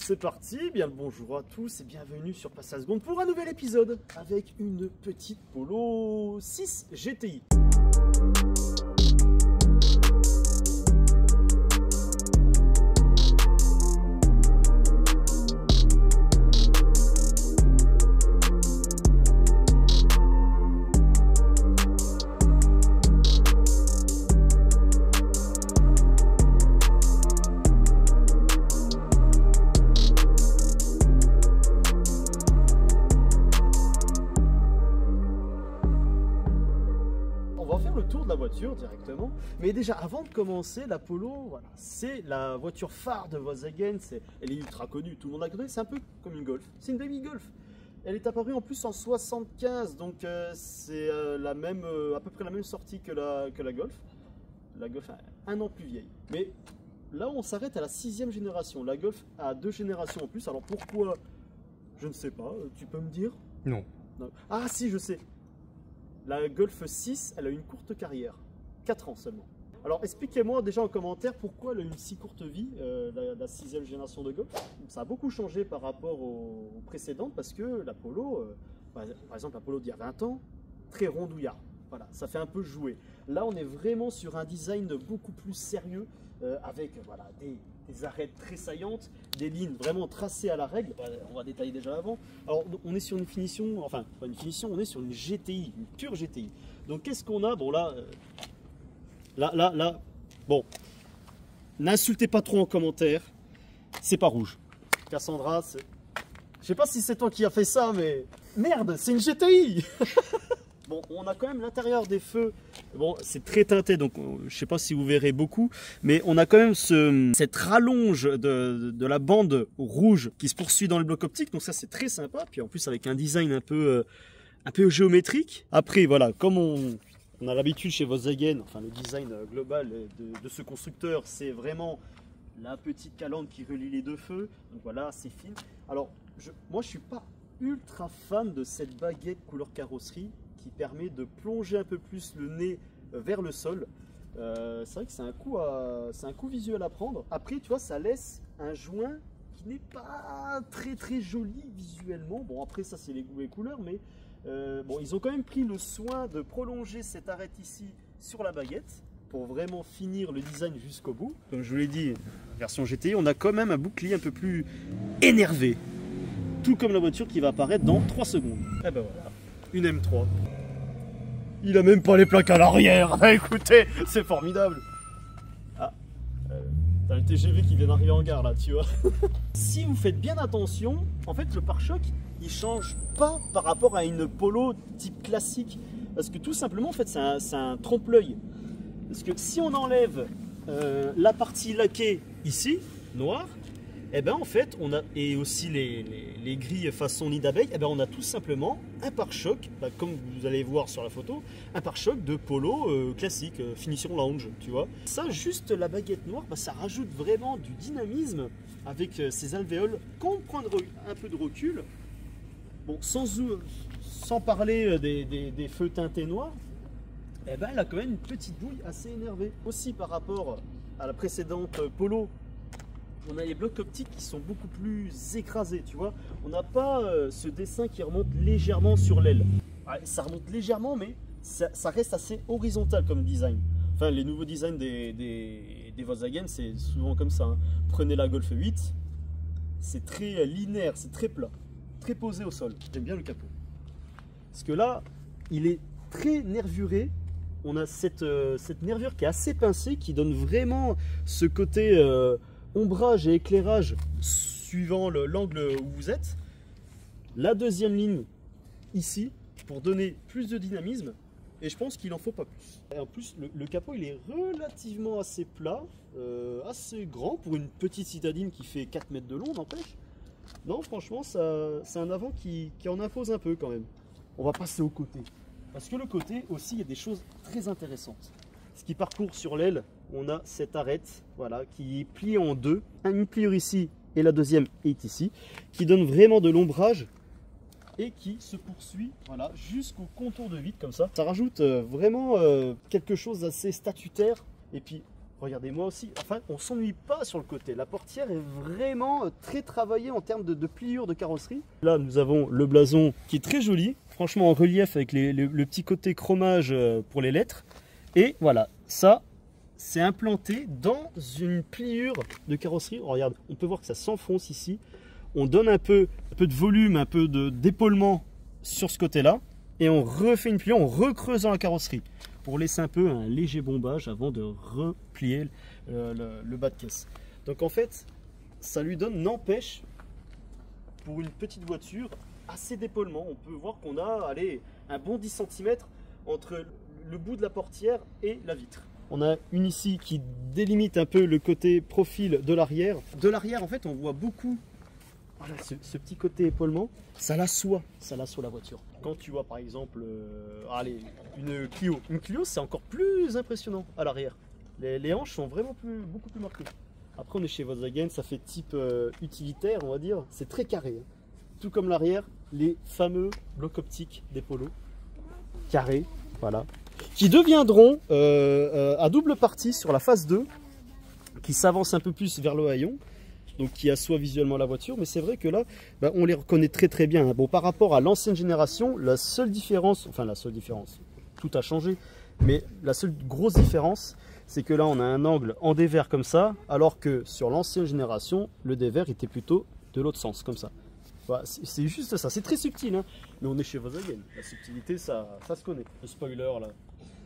c'est parti, bien le bonjour à tous et bienvenue sur Passe la Seconde pour un nouvel épisode avec une petite Polo 6 GTI. La voiture directement, mais déjà avant de commencer, la Polo, voilà, c'est la voiture phare de Volkswagen. Elle est ultra connue, tout le monde la connaît, c'est un peu comme une Golf, c'est une baby Golf. Elle est apparue en plus en 75, donc c'est à peu près la même sortie que la Golf. La Golf est un an plus vieille, mais là on s'arrête à la 6e génération. La Golf a 2 générations en plus, alors pourquoi, je ne sais pas, tu peux me dire? Non. Ah si, je sais. La Golf 6, elle a une courte carrière, 4 ans seulement. Alors expliquez-moi déjà en commentaire pourquoi elle a une si courte vie, la 6e génération de Golf. Ça a beaucoup changé par rapport aux précédentes parce que la Polo, par exemple la Polo d'il y a 20 ans, très rondouillard. Voilà, ça fait un peu jouer. Là on est vraiment sur un design beaucoup plus sérieux avec voilà, des arêtes très saillantes, des lignes vraiment tracées à la règle. On va détailler déjà avant. Alors on est sur une finition, enfin pas une finition, on est sur une GTI, une pure GTI. Donc qu'est-ce qu'on a? Bon là, bon, n'insultez pas trop en commentaire, c'est pas rouge. Cassandra, je sais pas si c'est toi qui as fait ça, mais merde, c'est une GTI. Bon, on a quand même l'intérieur des feux, bon c'est très teinté donc je ne sais pas si vous verrez beaucoup, mais on a quand même cette rallonge de la bande rouge qui se poursuit dans le bloc optique, donc ça c'est très sympa, puis en plus avec un design un peu géométrique. Après voilà, comme on a l'habitude chez Volkswagen, enfin le design global de ce constructeur, c'est vraiment la petite calandre qui relie les deux feux, donc voilà, c'est fine. Alors moi je ne suis pas ultra fan de cette baguette couleur carrosserie qui permet de plonger un peu plus le nez vers le sol. C'est vrai que c'est un coup visuel à prendre. Après, tu vois, ça laisse un joint qui n'est pas très joli visuellement. Bon, après, ça, c'est les goûts et couleurs, mais bon, ils ont quand même pris le soin de prolonger cette arête ici sur la baguette pour vraiment finir le design jusqu'au bout. Comme je vous l'ai dit, version GTI, on a quand même un bouclier un peu plus énervé. Tout comme la voiture qui va apparaître dans 3 secondes. Et ben voilà. Une M3. Il a même pas les plaques à l'arrière. Ah, écoutez, c'est formidable. Ah, t'as le TGV qui vient d'arriver en gare là, tu vois. Si vous faites bien attention, en fait le pare-choc il change pas par rapport à une Polo type classique, parce que tout simplement en fait c'est un trompe-l'œil. Parce que si on enlève la partie laquée ici, noire, et ben en fait on a, et aussi les grilles façon nid d'abeille, et ben on a tout simplement un pare-choc, comme vous allez voir sur la photo, un pare-choc de Polo classique, finition lounge, tu vois. Ça, juste la baguette noire, ça rajoute vraiment du dynamisme avec ces alvéoles. Quand on prend un peu de recul, bon, sans parler des feux teintés noirs, et ben elle a quand même une petite bouille assez énervée. Aussi par rapport à la précédente Polo, on a les blocs optiques qui sont beaucoup plus écrasés, tu vois. On n'a pas ce dessin qui remonte légèrement sur l'aile. Ouais, ça remonte légèrement, mais ça reste assez horizontal comme design. Enfin, les nouveaux designs des Volkswagen, c'est souvent comme ça. Hein. Prenez la Golf 8, c'est très linéaire, c'est très plat, très posé au sol. J'aime bien le capot. Parce que là, il est très nervuré. On a cette nervure qui est assez pincée, qui donne vraiment ce côté... ombrage et éclairage suivant l'angle où vous êtes. La deuxième ligne ici pour donner plus de dynamisme, et je pense qu'il n'en faut pas plus. Et en plus le capot il est relativement assez plat, assez grand pour une petite citadine qui fait 4 mètres de long, n'empêche. Non, franchement c'est un avant qui en impose un peu quand même. On va passer au côté, parce que le côté aussi il y a des choses très intéressantes. Ce qui parcourt sur l'aile, on a cette arête voilà, qui est pliée en deux, une pliure ici et la deuxième est ici, qui donne vraiment de l'ombrage et qui se poursuit voilà, jusqu'au contour de vide comme ça. Ça rajoute vraiment quelque chose d'assez statutaire. Et puis Regardez, moi aussi, enfin, on s'ennuie pas sur le côté. La portière est vraiment très travaillée en termes de pliure de carrosserie. Là, nous avons le blason qui est très joli, franchement en relief avec le petit côté chromage pour les lettres. Et voilà, ça, c'est implanté dans une pliure de carrosserie. Oh, regarde, on peut voir que ça s'enfonce ici. On donne un peu de volume, un peu d'épaulement sur ce côté-là. Et on refait une pliure en recreusant la carrosserie pour laisser un peu un léger bombage avant de replier le bas de caisse. Donc en fait, ça lui donne, n'empêche, pour une petite voiture, assez d'épaulement. On peut voir qu'on a, allez, un bon 10 cm entre le bout de la portière et la vitre. On a une ici qui délimite un peu le côté profil de l'arrière. De l'arrière, en fait, on voit beaucoup voilà, ce petit côté épaulement. Ça l'assoit la voiture. Quand tu vois par exemple allez, une Clio, c'est encore plus impressionnant à l'arrière. Les hanches sont vraiment beaucoup plus marquées. Après on est chez Volkswagen, ça fait type utilitaire on va dire, c'est très carré. Hein. Tout comme l'arrière, les fameux blocs optiques des polos, carrés, voilà, qui deviendront à double partie sur la phase 2, qui s'avance un peu plus vers le haillon. Donc qui assoit visuellement la voiture, mais c'est vrai que là, bah, on les reconnaît très bien. Hein. Bon, par rapport à l'ancienne génération, la seule différence, tout a changé, mais la seule grosse différence, c'est que là, on a un angle en dévers comme ça, alors que sur l'ancienne génération, le dévers était plutôt de l'autre sens, comme ça. Voilà, c'est juste ça, c'est très subtil, hein. Mais on est chez Volkswagen, la subtilité, ça se connaît. Le spoiler, là,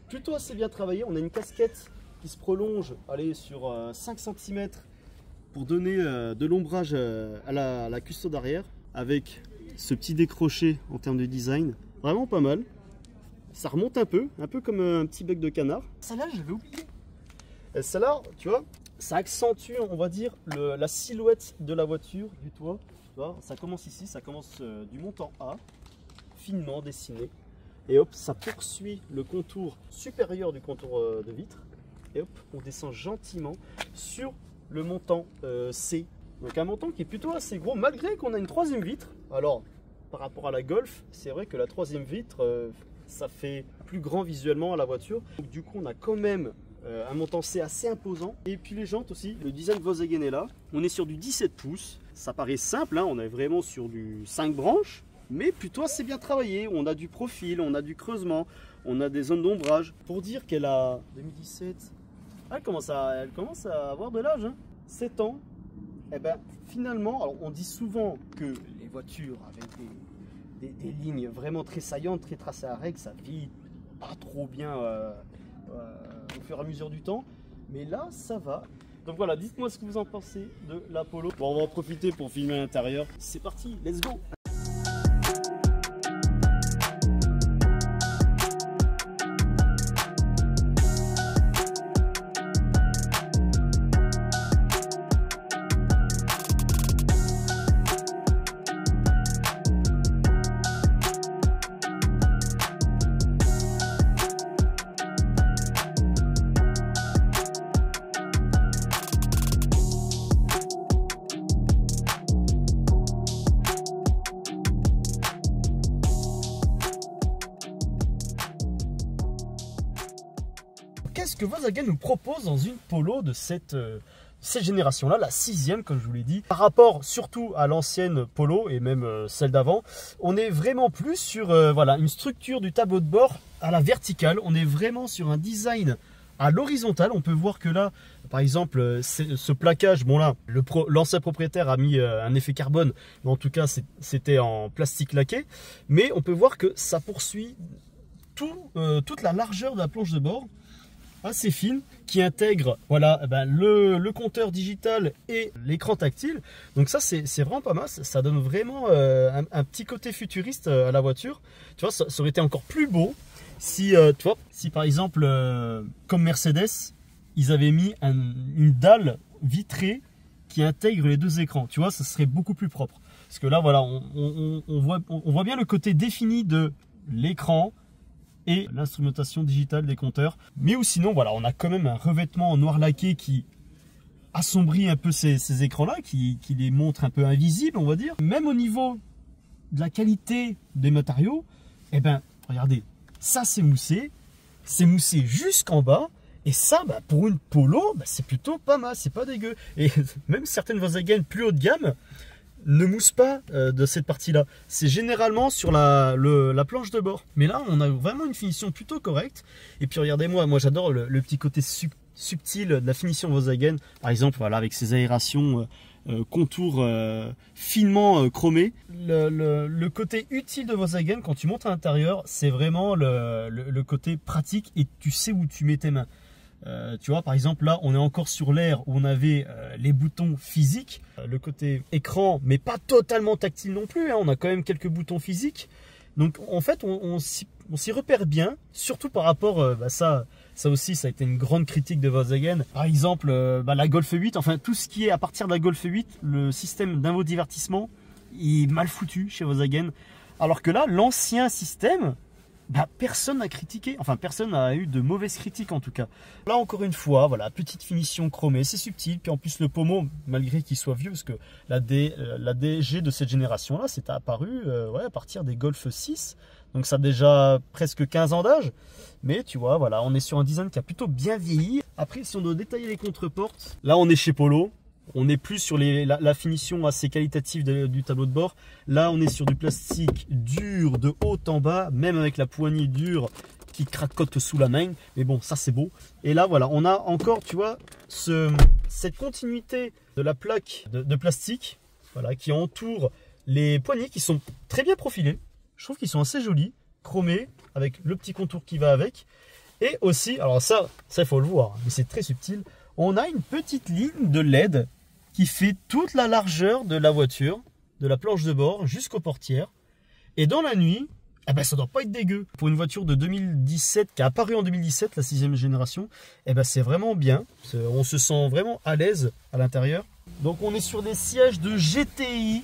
plutôt assez bien travaillé, on a une casquette qui se prolonge, allez, sur 5 cm, pour donner de l'ombrage à la custode arrière avec ce petit décroché en termes de design, vraiment pas mal. Ça remonte un peu comme un petit bec de canard. Celle-là, je l'ai oublié. Celle-là, tu vois, ça accentue, on va dire, la silhouette de la voiture, du toit. Tu vois, ça commence ici, ça commence du montant A, finement dessiné. Et hop, ça poursuit le contour supérieur du contour de vitre. Et hop, on descend gentiment sur le montant C, donc un montant qui est plutôt assez gros malgré qu'on a une troisième vitre. Alors par rapport à la Golf, c'est vrai que la troisième vitre ça fait plus grand visuellement à la voiture, donc du coup on a quand même un montant C assez imposant. Et puis les jantes aussi, le design Volkswagen est là, on est sur du 17 pouces, ça paraît simple, hein, on est vraiment sur du 5 branches, mais plutôt assez bien travaillé. On a du profil, on a du creusement, on a des zones d'ombrage. Pour dire qu'elle a 2017, elle commence à avoir de l'âge, hein. 7 ans. Et ben finalement, alors on dit souvent que les voitures avec des lignes vraiment très saillantes, très tracées à règle, ça vieillit pas trop bien au fur et à mesure du temps. Mais là, ça va. Donc voilà, dites-moi ce que vous en pensez de la Polo. Bon, on va en profiter pour filmer l'intérieur. C'est parti, let's go! Qu'est-ce que Volkswagen nous propose dans une Polo de cette génération-là, la 6e, comme je vous l'ai dit. Par rapport surtout à l'ancienne Polo et même celle d'avant, on est vraiment plus sur voilà, une structure du tableau de bord à la verticale. On est vraiment sur un design à l'horizontale. On peut voir que là, par exemple, ce plaquage, bon là, l'ancien propriétaire a mis un effet carbone, mais en tout cas, c'était en plastique laqué. Mais on peut voir que ça poursuit toute la largeur de la planche de bord, assez fine, qui intègre voilà, le compteur digital et l'écran tactile. Donc ça c'est vraiment pas mal, ça donne vraiment un petit côté futuriste à la voiture. Tu vois, ça aurait été encore plus beau si, tu vois, si par exemple comme Mercedes, ils avaient mis une dalle vitrée qui intègre les deux écrans. Tu vois, ça serait beaucoup plus propre. Parce que là voilà, on voit bien le côté défini de l'écran et l'instrumentation digitale des compteurs. Mais ou sinon, voilà, on a quand même un revêtement en noir laqué qui assombrit un peu ces écrans-là, qui les montre un peu invisibles, on va dire. Même au niveau de la qualité des matériaux, eh ben, regardez, ça c'est moussé jusqu'en bas. Et ça, bah, pour une Polo, bah, c'est plutôt pas mal, c'est pas dégueu. Et même certaines Volkswagen plus haut de gamme ne moussent pas de cette partie-là. C'est généralement sur la planche de bord. Mais là, on a vraiment une finition plutôt correcte. Et puis regardez-moi, moi j'adore le petit côté subtil de la finition Volkswagen. Par exemple, voilà, avec ces aérations contours finement chromés. Le côté utile de Volkswagen quand tu montes à l'intérieur, c'est vraiment le côté pratique et tu sais où tu mets tes mains. Tu vois, par exemple, là, on est encore sur l'ère où on avait les boutons physiques, le côté écran, mais pas totalement tactile non plus, hein, on a quand même quelques boutons physiques. Donc, en fait, on s'y repère bien, surtout par rapport, ça aussi, ça a été une grande critique de Volkswagen. Par exemple, la Golf 8, enfin, tout ce qui est à partir de la Golf 8, le système d'infodivertissement est mal foutu chez Volkswagen. Alors que là, l'ancien système, personne n'a critiqué, enfin personne n'a eu de mauvaises critiques en tout cas. Là encore une fois, voilà, petite finition chromée, c'est subtil, puis en plus le pommeau, malgré qu'il soit vieux, parce que la DG de cette génération là, c'est apparu à partir des Golf 6, donc ça a déjà presque 15 ans d'âge, mais tu vois, voilà, on est sur un design qui a plutôt bien vieilli. Après, si on doit détailler les contreportes, là on est chez Polo. On n'est plus sur la finition assez qualitative du tableau de bord. Là, on est sur du plastique dur de haut en bas, même avec la poignée dure qui cracote sous la main. Mais bon, ça c'est beau. Et là, voilà, on a encore, tu vois, cette continuité de la plaque de plastique, voilà, qui entoure les poignées qui sont très bien profilées. Je trouve qu'ils sont assez jolis, chromés, avec le petit contour qui va avec. Et aussi, alors ça il faut le voir, mais c'est très subtil. On a une petite ligne de LED qui fait toute la largeur de la voiture, de la planche de bord jusqu'aux portières. Et dans la nuit, ça doit pas être dégueu. Pour une voiture de 2017, qui a apparu en 2017, la 6e génération, c'est vraiment bien. On se sent vraiment à l'aise à l'intérieur. Donc on est sur des sièges de GTI.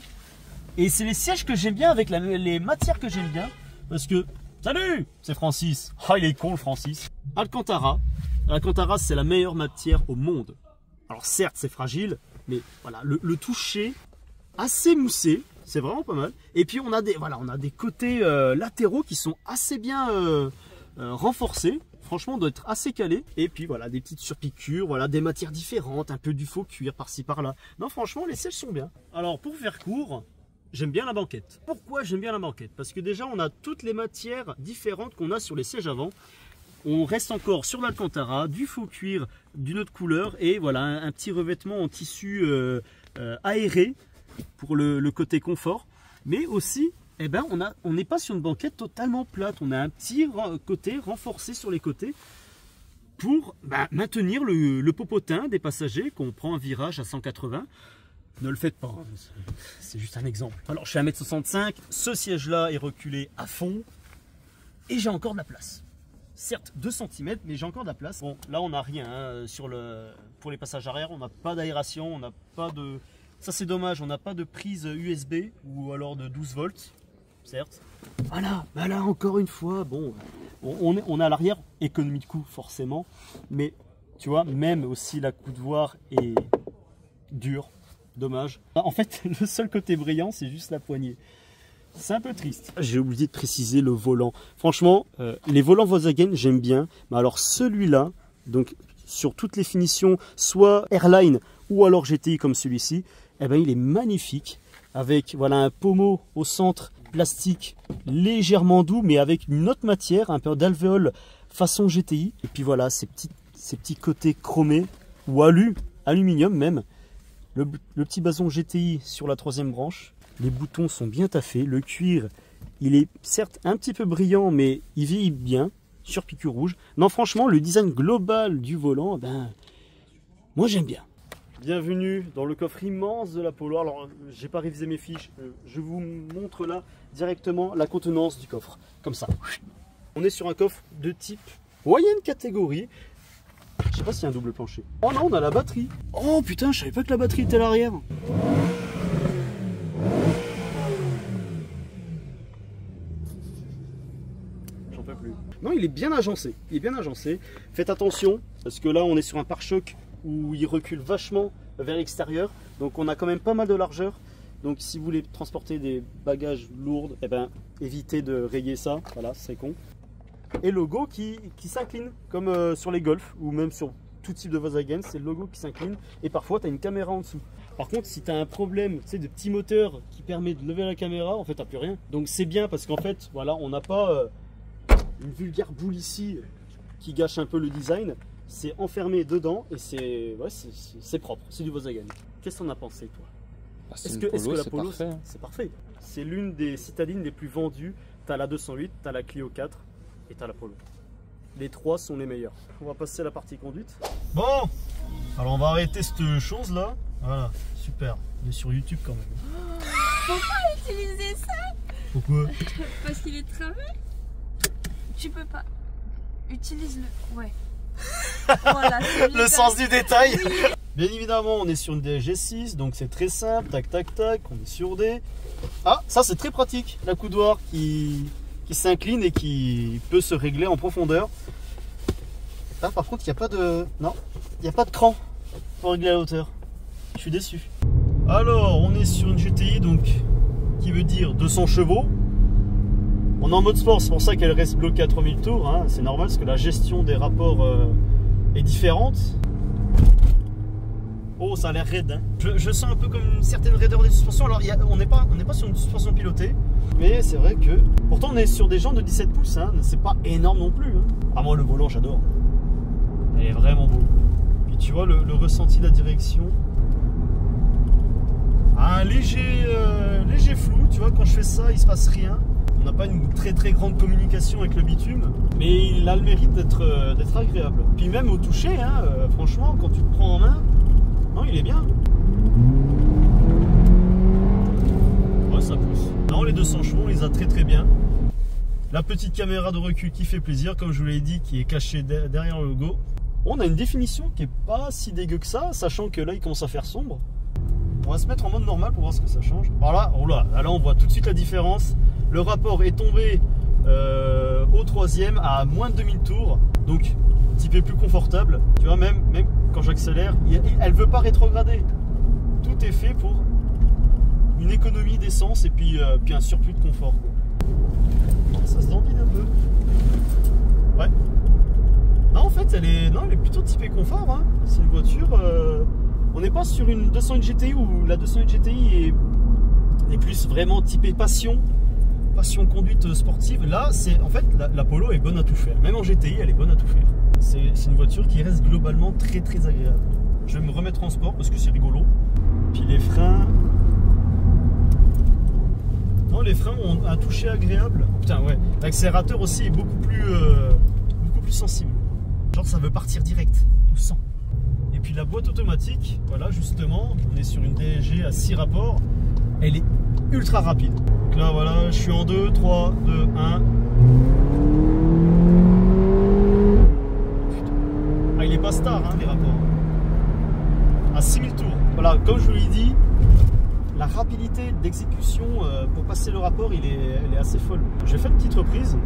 Et c'est les sièges que j'aime bien avec les matières que j'aime bien. Parce que, salut, c'est Francis. Ah, il est con le Francis. Alcantara. Alcantara, c'est la meilleure matière au monde. Alors certes, c'est fragile, mais voilà, le toucher assez moussé, c'est vraiment pas mal. Et puis on a des côtés latéraux qui sont assez bien renforcés. Franchement, on doit être assez calé. Et puis voilà, des petites surpiqûres, voilà, des matières différentes, un peu du faux cuir par-ci par-là. Non, franchement, les sièges sont bien. Alors pour faire court, j'aime bien la banquette. Pourquoi j'aime bien la banquette? Parce que déjà, on a toutes les matières différentes qu'on a sur les sièges avant. On reste encore sur l'Alcantara, du faux cuir d'une autre couleur et voilà un petit revêtement en tissu aéré pour le côté confort. Mais aussi, on n'est pas sur une banquette totalement plate. On a un petit côté renforcé sur les côtés pour maintenir le popotin des passagers qu'on prend un virage à 180. Ne le faites pas, c'est juste un exemple. Alors je suis à 1m65, ce siège-là est reculé à fond et j'ai encore de la place. Certes 2 cm, mais j'ai encore de la place. Bon, là on n'a rien hein, pour les passages arrière, on n'a pas d'aération, on n'a pas de... Ça c'est dommage, on n'a pas de prise USB ou alors de 12 volts, certes. Voilà, là encore une fois, bon, on est à l'arrière, économie de coût forcément, mais tu vois, même aussi la coudoir est dure, dommage. En fait, le seul côté brillant, c'est juste la poignée. C'est un peu triste. J'ai oublié de préciser le volant. Franchement, les volants Volkswagen, j'aime bien. Mais alors celui-là, donc sur toutes les finitions, soit Airline ou alors GTI comme celui-ci, il est magnifique. Avec voilà un pommeau au centre, plastique, légèrement doux, mais avec une autre matière, un peu d'alvéole façon GTI. Et puis voilà, ces petits côtés chromés ou aluminium même. Le petit blason GTI sur la 3e branche. Les boutons sont bien taffés, le cuir, il est certes un petit peu brillant, mais il vieillit bien, sur piqûre rouge. Non, franchement, le design global du volant, moi j'aime bien. Bienvenue dans le coffre immense de la Polo. Alors, j'ai pas révisé mes fiches, je vous montre là directement la contenance du coffre, comme ça. On est sur un coffre de type moyenne catégorie. Je sais pas s'il y a un double plancher. Oh non, on a la batterie. Oh putain, je savais pas que la batterie était à l'arrière. Non, il est bien agencé. Il est bien agencé. Faites attention, parce que là, on est sur un pare-choc où il recule vachement vers l'extérieur. Donc, on a quand même pas mal de largeur. Donc, si vous voulez transporter des bagages lourds, évitez de rayer ça. Voilà, c'est con. et le logo qui s'incline, comme sur les Golf ou même sur tout type de Volkswagen, c'est le logo qui s'incline et parfois tu as une caméra en dessous. Par contre, si tu as un problème, tu sais, de petit moteur qui permet de lever la caméra, en fait, tu n'as plus rien. Donc c'est bien parce qu'en fait, voilà, on n'a pas une vulgaire boule ici qui gâche un peu le design. C'est enfermé dedans et c'est propre, c'est du Volkswagen. Qu'est-ce qu'on a pensé, toi? Est-ce que la Polo, c'est parfait? C'est l'une des citadines les plus vendues. Tu as la 208, tu as la Clio 4 et tu as la Polo. Les trois sont les meilleurs. On va passer à la partie conduite. Bon, alors on va arrêter cette chose là. Voilà, super. On est sur YouTube quand même. Faut pas utiliser ça. Pourquoi? Parce qu'il est de travers. Tu peux pas. Utilise-le. Ouais. Voilà, le sens du détail. Oui. Bien évidemment, on est sur une DSG6, donc c'est très simple. Tac, tac, tac. On est sur D. Ah, ça c'est très pratique. La coudoir qui s'incline et qui peut se régler en profondeur. Là, par contre, il n'y a pas de... Non, il n'y a pas de cran pour régler la hauteur. Je suis déçu. Alors, on est sur une GTI, donc qui veut dire 200 chevaux. On est en mode sport, c'est pour ça qu'elle reste bloquée à 3000 tours. Hein. C'est normal, parce que la gestion des rapports est différente. Oh, ça a l'air raide. Hein. Je sens un peu comme une certaine raideur des suspensions. Alors, on n'est pas sur une suspension pilotée. Mais c'est vrai que... Pourtant, on est sur des jantes de 17 pouces. Hein. C'est pas énorme non plus. Hein. Ah, moi, le volant, j'adore. Elle est vraiment beau. Puis tu vois, le ressenti de la direction. Un léger flou. Tu vois, quand je fais ça, il se passe rien. On n'a pas une très très grande communication avec le bitume. Mais il a le mérite d'être agréable. Puis même au toucher, hein, franchement, quand tu le prends en main, non, il est bien. Ouais, ça pousse. Non, les 200 chevaux, on les a très très bien. La petite caméra de recul qui fait plaisir, comme je vous l'ai dit, qui est cachée derrière le logo. On a une définition qui est pas si dégueu que ça, sachant que là, il commence à faire sombre. On va se mettre en mode normal pour voir ce que ça change. Voilà, oh là, on voit tout de suite la différence. Le rapport est tombé au troisième à moins de 2000 tours. Donc, un petit peu plus confortable. Tu vois, même quand j'accélère, elle ne veut pas rétrograder. Tout est fait pour une économie d'essence et puis un surplus de confort. Ça se dandine un peu. Ouais. Non, en fait, elle est plutôt typée confort. Hein. C'est une voiture... on n'est pas sur une 201 GTI où la 201 GTI est plus vraiment typée passion conduite sportive. Là, en fait, la Polo est bonne à tout faire. Même en GTI, elle est bonne à tout faire. C'est une voiture qui reste globalement très très agréable. Je vais me remettre en sport parce que c'est rigolo. Puis les freins... Non, les freins ont un toucher agréable. Putain, ouais. L'accélérateur aussi est beaucoup plus sensible. Genre, ça veut partir direct. Tu sens. Et puis la boîte automatique, voilà, justement, on est sur une DSG à 6 rapports. Elle est ultra rapide. Donc là, voilà, je suis en 2, 3, 2, 1. Ah, il est pas star, hein, les rapports. À 6000 tours. Voilà, comme je vous l'ai dit, la rapidité d'exécution pour passer le rapport, elle est assez folle. Je vais faire une petite reprise.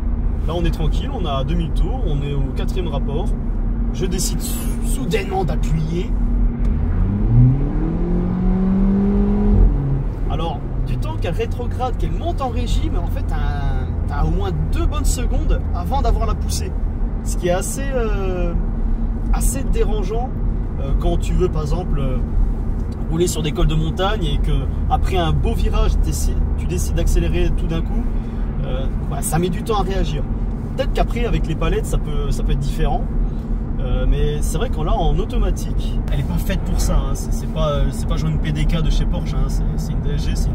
Là, on est tranquille, on a 2000 tours, on est au 4e rapport. Je décide soudainement d'appuyer. Alors, du temps qu'elle rétrograde, qu'elle monte en régime, en fait, t'as au moins 2 bonnes secondes avant d'avoir la poussée. Ce qui est assez dérangeant quand tu veux, par exemple, rouler sur des cols de montagne et que après un beau virage, tu décides d'accélérer tout d'un coup. Ça met du temps à réagir. Peut-être qu'après, avec les palettes, ça peut être différent. Mais c'est vrai qu'en là, en automatique, elle n'est pas faite pour ça. Hein. C'est pas genre une PDK de chez Porsche. Hein. C'est une DSG.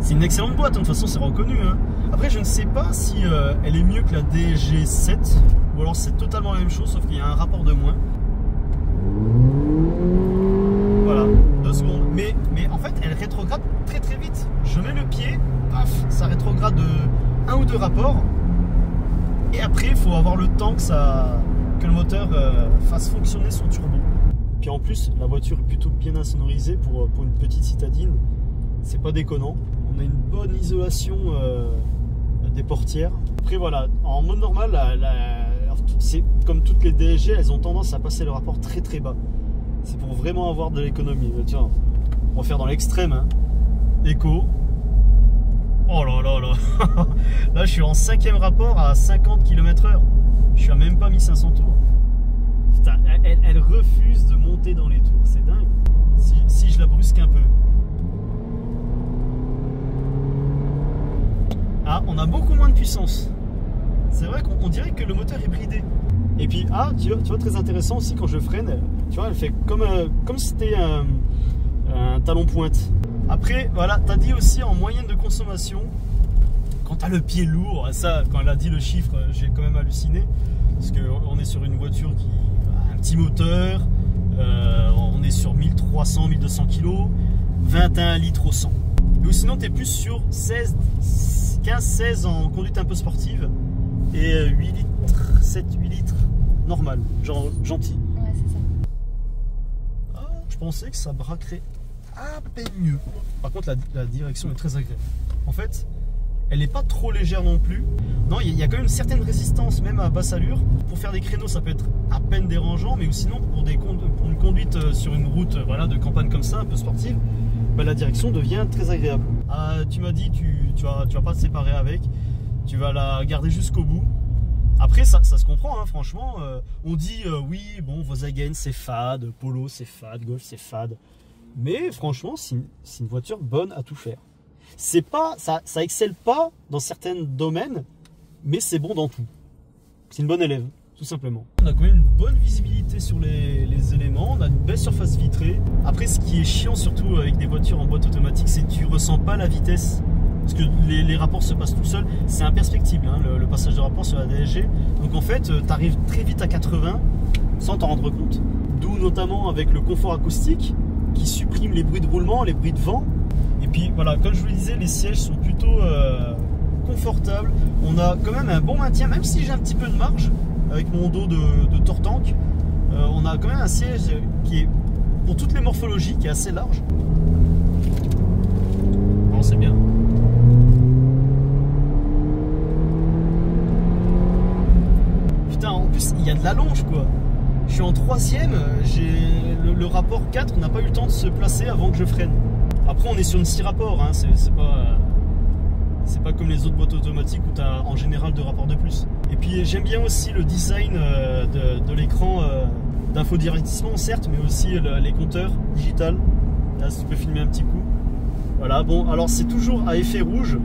C'est une excellente boîte. Hein. De toute façon, c'est reconnu. Hein. Après, je ne sais pas si elle est mieux que la DSG 7 ou alors c'est totalement la même chose, sauf qu'il y a un rapport de moins. Voilà, 2 secondes. Mais en fait, elle rétrograde très très vite. Je mets le pied, paf, ça rétrograde de 1 ou 2 rapports. Et après, il faut avoir le temps que le moteur fasse fonctionner son turbo. Puis en plus, la voiture est plutôt bien insonorisée pour une petite citadine. C'est pas déconnant. On a une bonne isolation des portières. Après voilà, en mode normal, c'est comme toutes les DSG, elles ont tendance à passer le rapport très très bas. C'est pour vraiment avoir de l'économie. Tiens, on va faire dans l'extrême. Hein. Éco. Oh là là là. Là je suis en 5e rapport à 50 km/h. Je suis à même pas 1500 tours. Putain, elle refuse de monter dans les tours, c'est dingue. Si je la brusque un peu. Ah, on a beaucoup moins de puissance. C'est vrai qu'on dirait que le moteur est bridé. Et puis, ah, tu vois, très intéressant aussi quand je freine, tu vois, elle fait comme si c'était un talon pointe. Après, voilà, t'as dit aussi en moyenne de consommation, quand t'as le pied lourd, ça, quand elle a dit le chiffre, j'ai quand même halluciné. Parce qu'on est sur une voiture qui a un petit moteur, on est sur 1300-1200 kg, 21 litres au 100. Mais sinon, t'es plus sur 15-16 en conduite un peu sportive et 8 litres, 7-8 litres normal, genre gentil. Ouais, c'est ça. Ah, je pensais que ça braquerait à peine mieux. Par contre, la direction est très agréable. En fait, elle n'est pas trop légère non plus. Non, il y a quand même une certaine résistance, même à basse allure. Pour faire des créneaux, ça peut être à peine dérangeant, mais sinon, pour une conduite sur une route voilà, de campagne comme ça, un peu sportive, bah, la direction devient très agréable. Ah, tu m'as dit, tu vas pas te séparer avec, tu vas la garder jusqu'au bout. Après, ça se comprend, hein, franchement. On dit, oui, bon, Volkswagen c'est fade, Polo c'est fade, Golf c'est fade. Mais franchement, c'est une voiture bonne à tout faire. C'est pas, ça excelle pas dans certains domaines, mais c'est bon dans tout. C'est une bonne élève, tout simplement. On a quand même une bonne visibilité sur les éléments, on a une belle surface vitrée. Après, ce qui est chiant, surtout avec des voitures en boîte automatique, c'est que tu ressens pas la vitesse. Parce que les rapports se passent tout seuls, c'est imperceptible, hein, le passage de rapport sur la DSG. Donc en fait, tu arrives très vite à 80 sans t'en rendre compte. D'où notamment avec le confort acoustique qui supprime les bruits de roulement, les bruits de vent. Et puis voilà, comme je vous le disais, les sièges sont plutôt confortables. On a quand même un bon maintien, même si j'ai un petit peu de marge avec mon dos de tortank. On a quand même un siège qui est, pour toutes les morphologies, qui est assez large. Bon, c'est bien. Putain, en plus, il y a de la longe, quoi. Je suis en 3e, le rapport 4 n'a pas eu le temps de se placer avant que je freine. Après, on est sur une 6 rapports, hein, c'est pas comme les autres boîtes automatiques où tu as en général 2 rapports de plus. Et puis, j'aime bien aussi le design de l'écran d'infodivertissement, certes, mais aussi les compteurs digital. Là, si tu peux filmer un petit coup. Voilà, bon, alors c'est toujours à effet rouge,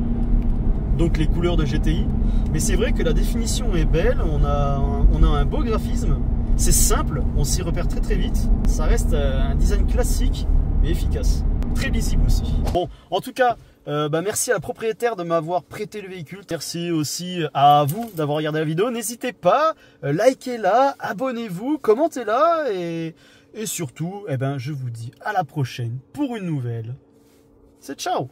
donc les couleurs de GTI. Mais c'est vrai que la définition est belle, on a un beau graphisme. C'est simple, on s'y repère très très vite. Ça reste un design classique, mais efficace. Très lisible aussi. Bon, en tout cas, merci à la propriétaire de m'avoir prêté le véhicule. Merci aussi à vous d'avoir regardé la vidéo. N'hésitez pas, likez-la, abonnez-vous, commentez-la. Et surtout, je vous dis à la prochaine pour une nouvelle. C'est ciao!